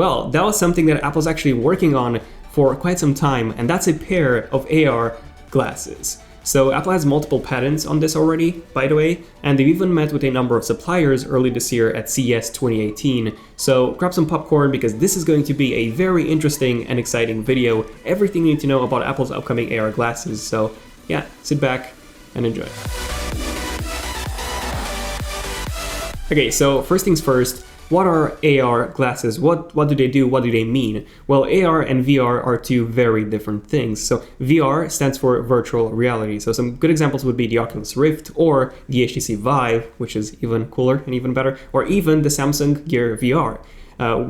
Well, that was something that Apple's actually working on for quite some time, and that's a pair of AR glasses. So Apple has multiple patents on this already, by the way, and they've even met with a number of suppliers early this year at CES 2018. So grab some popcorn because this is going to be a very interesting and exciting video. Everything you need to know about Apple's upcoming AR glasses. So yeah, sit back and enjoy. Okay, so first things first. What are AR glasses? What do they do? What do they mean? Well, AR and VR are two very different things. So VR stands for virtual reality. So some good examples would be the Oculus Rift or the HTC Vive, which is even cooler and even better, or even the Samsung Gear VR,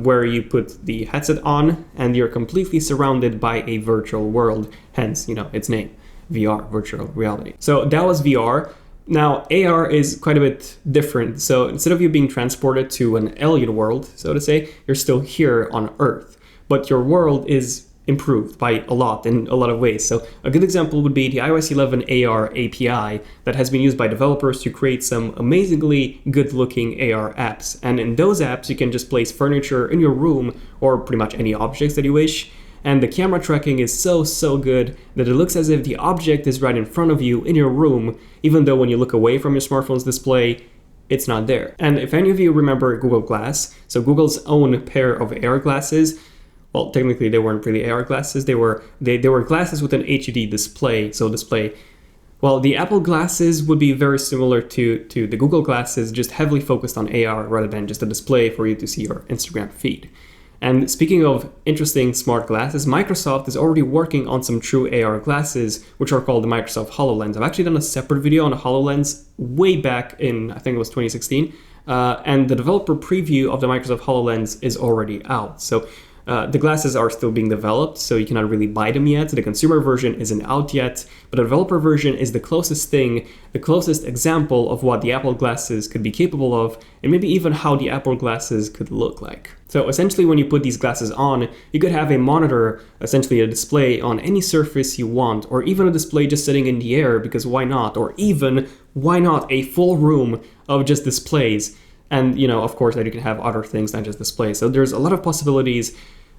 where you put the headset on and you're completely surrounded by a virtual world, hence, its name, VR, virtual reality. So that was VR. Now, AR is quite a bit different. So instead of you being transported to an alien world, so to say, you're still here on Earth. But your world is improved by a lot in a lot of ways. So a good example would be the iOS 11 AR API that has been used by developers to create some amazingly good-looking AR apps. And in those apps, you can just place furniture in your room or pretty much any objects that you wish. And the camera tracking is so good that it looks as if the object is right in front of you in your room, even though when you look away from your smartphone's display, it's not there. And if any of you remember Google Glass, so Google's own pair of AR glasses, well, technically they weren't really AR glasses, they were glasses with an HUD display, Well, the Apple glasses would be very similar to the Google glasses, just heavily focused on AR rather than just a display for you to see your Instagram feed. And speaking of interesting smart glasses, Microsoft is already working on some true AR glasses, which are called the Microsoft HoloLens. I've actually done a separate video on the HoloLens way back in, I think it was 2016, and the developer preview of the Microsoft HoloLens is already out. So the glasses are still being developed, so you cannot really buy them yet. The consumer version isn't out yet, but the developer version is the closest thing, the closest example of what the Apple glasses could be capable of, and maybe even how the Apple glasses could look like. So essentially when you put these glasses on, you could have a monitor, essentially a display on any surface you want, or even a display just sitting in the air, because why not? Or even, why not a full room of just displays? And, of course, that you can have other things than just displays. So there's a lot of possibilities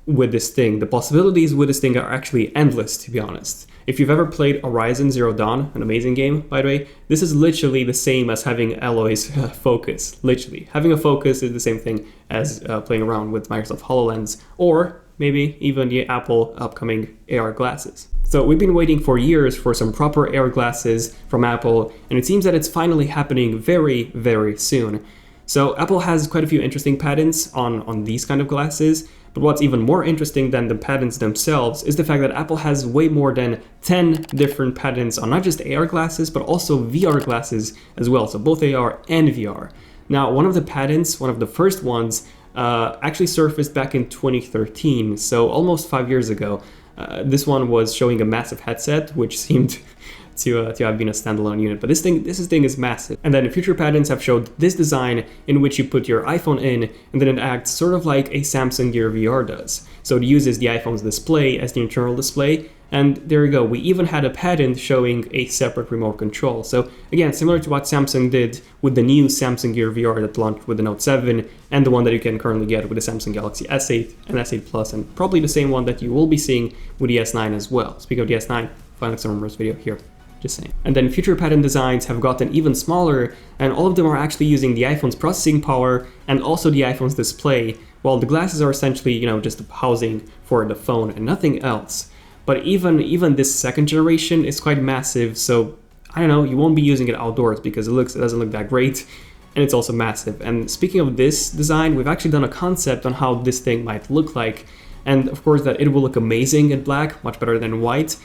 with this thing. The possibilities with this thing are actually endless, to be honest. If you've ever played Horizon Zero Dawn, an amazing game, by the way, this is literally the same as having Alloy's focus. Literally. Having a focus is the same thing as playing around with Microsoft HoloLens, or maybe even the Apple upcoming AR glasses. So we've been waiting for years for some proper AR glasses from Apple, and it seems that it's finally happening very, very soon. So Apple has quite a few interesting patents on these kind of glasses, but what's even more interesting than the patents themselves is the fact that Apple has way more than 10 different patents on not just AR glasses, but also VR glasses as well, so both AR and VR. Now, one of the patents, one of the first ones, actually surfaced back in 2013, so almost 5 years ago. This one was showing a massive headset, which seemed to have been a standalone unit, but this thing is massive. And then future patents have showed this design in which you put your iPhone in and then it acts sort of like a Samsung Gear VR does. So it uses the iPhone's display as the internal display, and there you go. We even had a patent showing a separate remote control. So again, similar to what Samsung did with the new Samsung Gear VR that launched with the Note 7 and the one that you can currently get with the Samsung Galaxy S8 and S8 Plus, and probably the same one that you will be seeing with the S9 as well. Speaking of the S9, find the numbers video here. Just saying. And then future patent designs have gotten even smaller, and all of them are actually using the iPhone's processing power and also the iPhone's display, while the glasses are essentially, just housing for the phone and nothing else. But even this second generation is quite massive, so I don't know, you won't be using it outdoors because it doesn't look that great, and it's also massive. And speaking of this design, we've actually done a concept on how this thing might look like, and of course that it will look amazing in black, much better than white.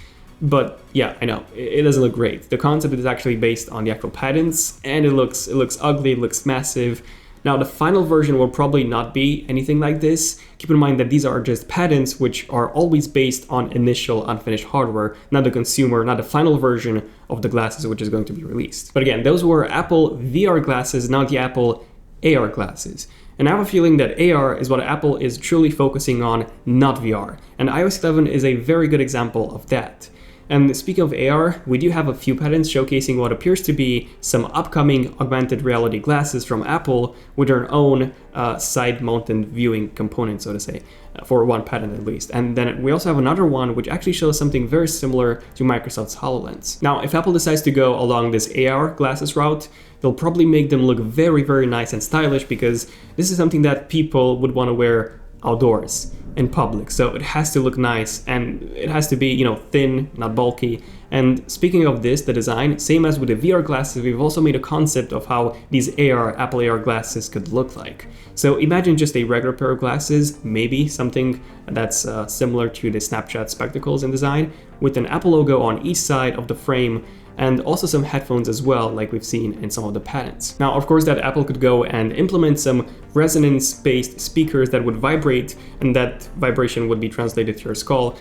But yeah, I know, it doesn't look great. The concept is actually based on the actual patents, and it looks ugly, it looks massive. Now, the final version will probably not be anything like this. Keep in mind that these are just patents which are always based on initial unfinished hardware, not the consumer, not the final version of the glasses which is going to be released. But again, those were Apple VR glasses, not the Apple AR glasses. And I have a feeling that AR is what Apple is truly focusing on, not VR. And iOS 11 is a very good example of that. And speaking of AR, we do have a few patents showcasing what appears to be some upcoming augmented reality glasses from Apple with their own side-mounted viewing component, so to say, for one patent at least. And then we also have another one which actually shows something very similar to Microsoft's HoloLens. Now, if Apple decides to go along this AR glasses route, they'll probably make them look very, very nice and stylish, because this is something that people would want to wear outdoors in public. So it has to look nice, and it has to be, you know, thin, not bulky. And speaking of this, the design, same as with the VR glasses, we've also made a concept of how these Apple AR glasses could look like. So imagine just a regular pair of glasses, maybe something that's similar to the Snapchat spectacles in design, with an Apple logo on each side of the frame, and also some headphones as well, like we've seen in some of the patents. Now, of course, that Apple could go and implement some resonance-based speakers that would vibrate, and that vibration would be translated to your skull,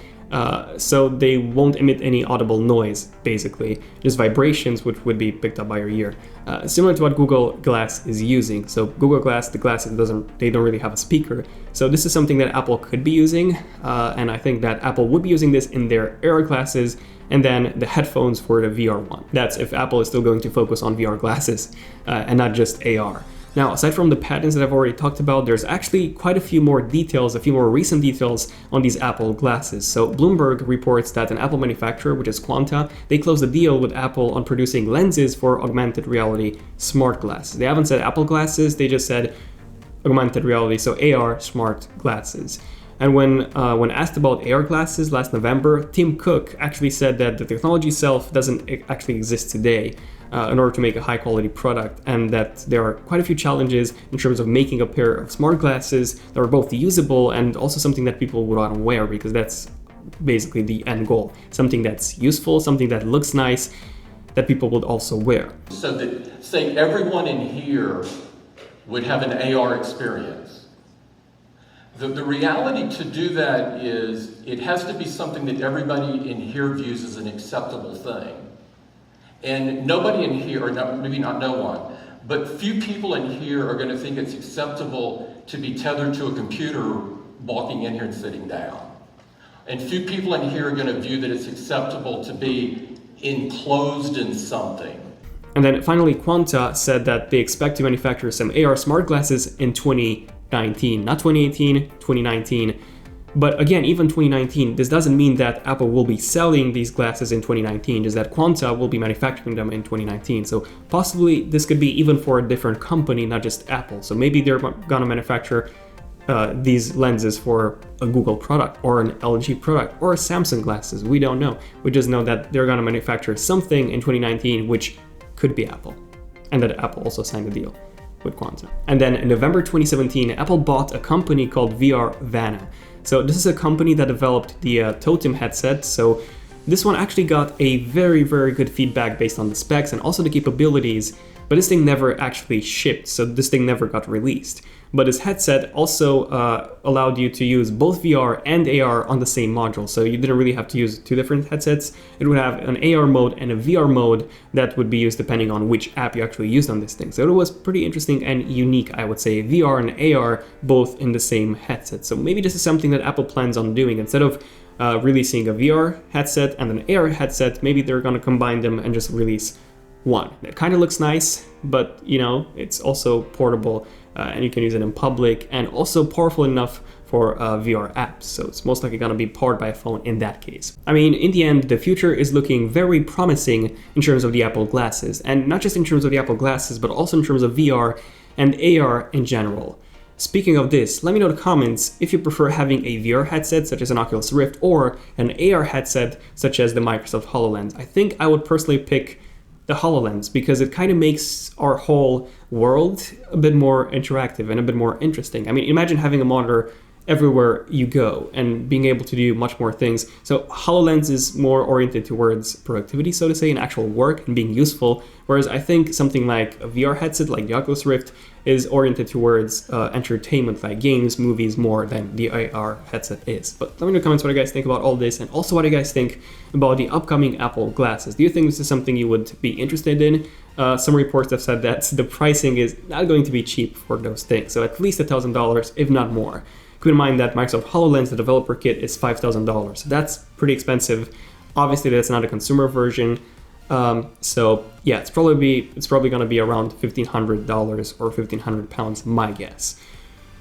so they won't emit any audible noise, basically, just vibrations which would be picked up by your ear. Similar to what Google Glass is using. So Google Glass, the glasses they don't really have a speaker. So this is something that Apple could be using, and I think that Apple would be using this in their AR glasses, and then the headphones for the VR one. That's if Apple is still going to focus on VR glasses and not just AR. Now, aside from the patents that I've already talked about, there's actually quite a few more details, a few more recent details on these Apple glasses. So Bloomberg reports that an Apple manufacturer, which is Quanta, they closed a deal with Apple on producing lenses for augmented reality smart glasses. They haven't said Apple glasses, they just said augmented reality, so AR smart glasses. And when asked about AR glasses last November, Tim Cook actually said that the technology itself doesn't actually exist today in order to make a high quality product, and that there are quite a few challenges in terms of making a pair of smart glasses that are both usable and also something that people would want to wear, because that's basically the end goal. Something that's useful, something that looks nice, that people would also wear. So that, say, everyone in here would have an AR experience. The reality to do that is it has to be something that everybody in here views as an acceptable thing. And nobody in here, or maybe not no one, but few people in here are going to think it's acceptable to be tethered to a computer walking in here and sitting down. And few people in here are going to view that it's acceptable to be enclosed in something. And then finally, Quanta said that they expect to manufacture some AR smart glasses in 2019, not 2018, 2019. But again, even 2019, this doesn't mean that Apple will be selling these glasses in 2019, just that Quanta will be manufacturing them in 2019. So possibly this could be even for a different company, not just Apple. So maybe they're gonna manufacture these lenses for a Google product or an LG product or a Samsung glasses. We don't know. We just know that they're gonna manufacture something in 2019, which could be Apple, and that Apple also signed a deal with Quanta. And then in November 2017, Apple bought a company called VR Vana. So this is a company that developed the Totem headset. So this one actually got a very, very good feedback based on the specs and also the capabilities, but this thing never actually shipped, so this thing never got released. But this headset also allowed you to use both VR and AR on the same module, so you didn't really have to use two different headsets. It would have an AR mode and a VR mode that would be used depending on which app you actually used on this thing. So it was pretty interesting and unique, I would say, VR and AR both in the same headset. So maybe this is something that Apple plans on doing. Instead of releasing a VR headset and an AR headset, maybe they're gonna combine them and just release one. It kind of looks nice, but you know, it's also portable and you can use it in public, and also powerful enough for VR apps. So it's most likely gonna be powered by a phone in that case. I mean, in the end, the future is looking very promising in terms of the Apple glasses, and not just in terms of the Apple glasses, but also in terms of VR and AR in general. Speaking of this, let me know in the comments if you prefer having a VR headset such as an Oculus Rift or an AR headset such as the Microsoft HoloLens. I think I would personally pick the HoloLens because it kind of makes our whole world a bit more interactive and a bit more interesting. I mean, imagine having a monitor everywhere you go and being able to do much more things. So HoloLens is more oriented towards productivity, so to say, and actual work and being useful, whereas I think something like a VR headset like the Oculus Rift is oriented towards entertainment like games, movies, more than the AR headset is. But let me know in the comments what you guys think about all this, and also what you guys think about the upcoming Apple glasses. Do you think this is something you would be interested in? Some reports have said that the pricing is not going to be cheap for those things, so at least $1,000, if not more. Keep in mind that Microsoft HoloLens, the developer kit, is $5,000. So that's pretty expensive. Obviously, that's not a consumer version. So yeah, it's probably going to be around $1,500 or £1,500, my guess.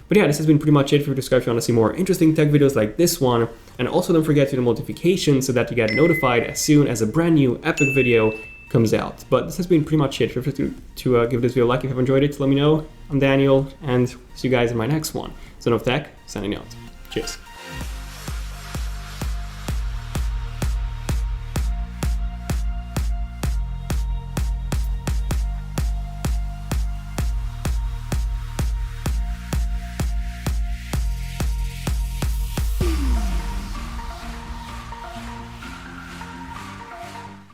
But yeah, this has been pretty much it for this guy. If you want to see more interesting tech videos like this one, and also don't forget to hit the notification so that you get notified as soon as a brand new epic video comes out. But this has been pretty much it. Feel free to give this video a like if you've enjoyed it. Let me know. I'm Daniel, and see you guys in my next one. Son of Tech, signing out. Cheers.